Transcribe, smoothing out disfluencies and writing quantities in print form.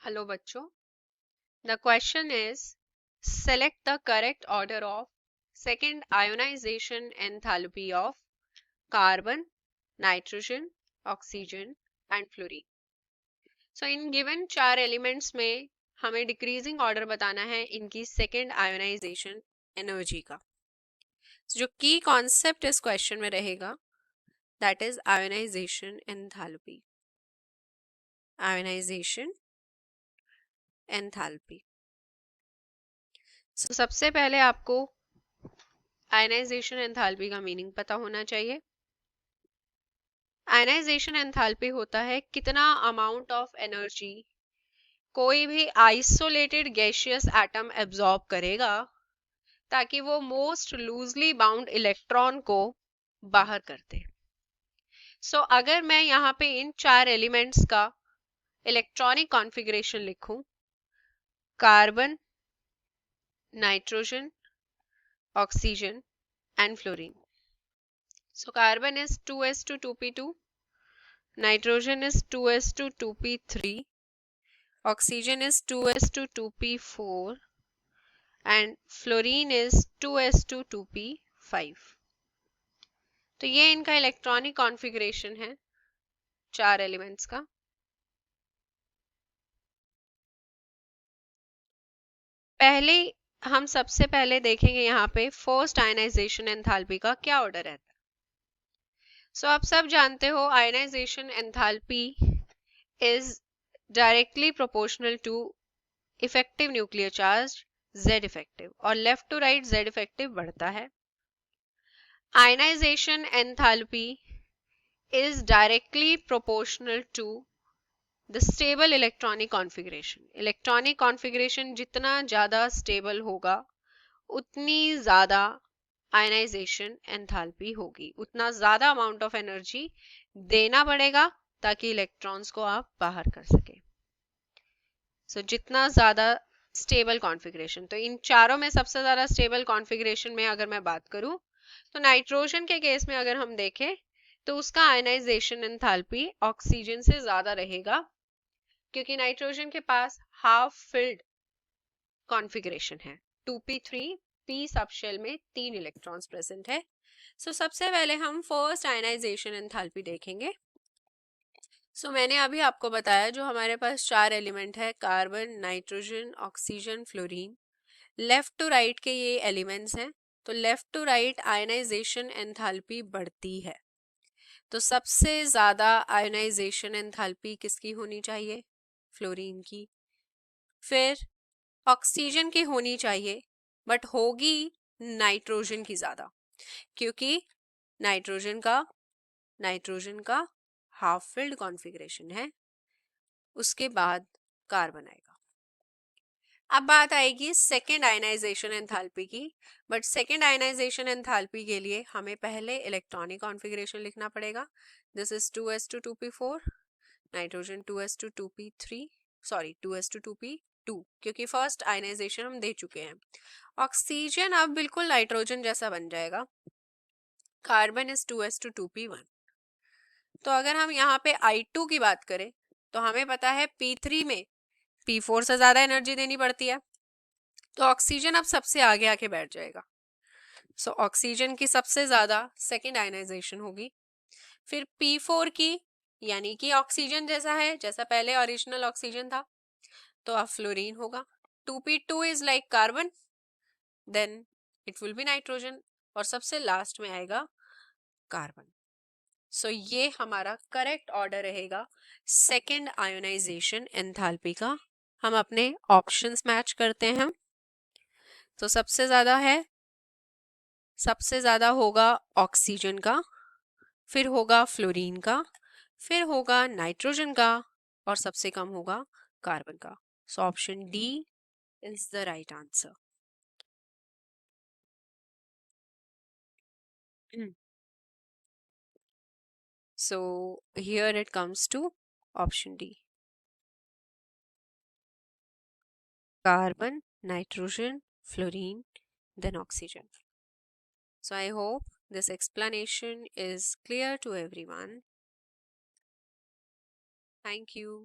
Hello बच्चों, the question is select the correct order of second ionization enthalpy of carbon, nitrogen, oxygen and fluorine. So in given चार elements में हमें decreasing order बताना है इनकी second ionization energy का। जो की कॉन्सेप्ट इस क्वेश्चन में रहेगा that is ionisation enthalpy. Ionisation enthalpy. सबसे पहले आपको आयनाइजेशन एंथैल्पी का मीनिंग पता होना चाहिए। आयनाइजेशन एंथैल्पी होता है कितना अमाउंट ऑफ एनर्जी कोई भी आइसोलेटेड गैसियस एटम एब्जॉर्ब करेगा ताकि वो मोस्ट लूजली बाउंड इलेक्ट्रॉन को बाहर कर दे। अगर मैं यहाँ पे इन चार एलिमेंट्स का इलेक्ट्रॉनिक कॉन्फ़िगरेशन लिखूं, carbon, nitrogen, oxygen and fluorine. Carbon is 2s2 2p2, nitrogen is 2s2 2p3, oxygen is 2s2 2p4 and fluorine is 2s2 2p5। तो ये इनका इलेक्ट्रॉनिक कॉन्फ़िगरेशन है चार एलिमेंट्स का। पहले हम सबसे पहले देखेंगे यहाँ पे फर्स्ट आयनाइजेशन एंथैल्पी का क्या ऑर्डर रहता है। आप सब जानते हो ionization enthalpy is directly proportional to effective nuclear charge Z effective, और left to right Z effective बढ़ता है। Ionization enthalpy is directly proportional to the stable electronic configuration. Electronic configuration जितना ज्यादा स्टेबल होगा उतनी ज्यादा आयनाइजेशन एंथैल्पी होगी, उतना ज्यादा अमाउंट ऑफ एनर्जी देना पड़ेगा ताकि इलेक्ट्रॉन्स को आप बाहर कर सके। जितना ज्यादा स्टेबल कॉन्फ़िगरेशन, तो इन चारों में सबसे ज्यादा स्टेबल कॉन्फ़िगरेशन में अगर मैं बात करूं तो नाइट्रोजन के केस में अगर हम देखें तो उसका आयनाइजेशन एंथैल्पी ऑक्सीजन से ज्यादा रहेगा, क्योंकि नाइट्रोजन के पास हाफ फिल्ड कॉन्फ़िगरेशन है, 2p3 p सब शेल में 3 इलेक्ट्रॉन्स प्रेजेंट है। सबसे पहले हम फर्स्ट आयनाइजेशन एंथैल्पी देखेंगे। मैंने अभी आपको बताया जो हमारे पास चार एलिमेंट है, carbon, nitrogen, oxygen, fluorine, left to right के ये एलिमेंट्स हैं। तो left to right ionization enthalpy बढ़ती है। तो सबसे ज्यादा आयनाइजेशन एंथैल्पी किसकी होनी चाहिए? फ्लोरीन की। फिर ऑक्सीजन की होनी चाहिए, बट होगी नाइट्रोजन की ज्यादा, क्योंकि नाइट्रोजन का हाफ फिल्ड कॉन्फ़िगरेशन है। उसके बाद कार्बन आएगा। अब बात आएगी सेकेंड आयनाइजेशन एंथैल्पी की, बट सेकेंड आयनाइजेशन एंथैल्पी के लिए हमें पहले इलेक्ट्रॉनिक कॉन्फ़िगरेशन लिखना पड़ेगा। This is 2s2 2p4, nitrogen 2s2 2p3, sorry 2s2 2p2, क्योंकि फर्स्ट आयनाइजेशन हम दे चुके हैं। ऑक्सीजन अब बिल्कुल नाइट्रोजन जैसा बन जाएगा। Carbon is 2s2 2p1। तो अगर हम यहाँ पे I2 की बात करें तो हमें पता है P3 में P4 से ज्यादा एनर्जी देनी पड़ती है, तो ऑक्सीजन अब सबसे आगे आके बैठ जाएगा। ऑक्सीजन की सबसे ज्यादा सेकेंड आयनाइजेशन होगी। फिर P4 की, यानी कि ऑक्सीजन जैसा है जैसा पहले ओरिजिनल ऑक्सीजन था, तो अब फ्लोरीन होगा। 2p2 is like carbon, then it will be nitrogen, और सबसे लास्ट में आएगा कार्बन। ये हमारा करेक्ट ऑर्डर रहेगा सेकेंड आयोनाइजेशन एंथैल्पी का। हम अपने ऑप्शंस मैच करते हैं। तो सबसे ज्यादा होगा ऑक्सीजन का, फिर होगा फ्लोरीन का, फिर होगा नाइट्रोजन का, और सबसे कम होगा कार्बन का। Option D is the right answer. So here it comes to option D. Carbon, nitrogen, fluorine, then oxygen. So I hope this explanation is clear to everyone. Thank you.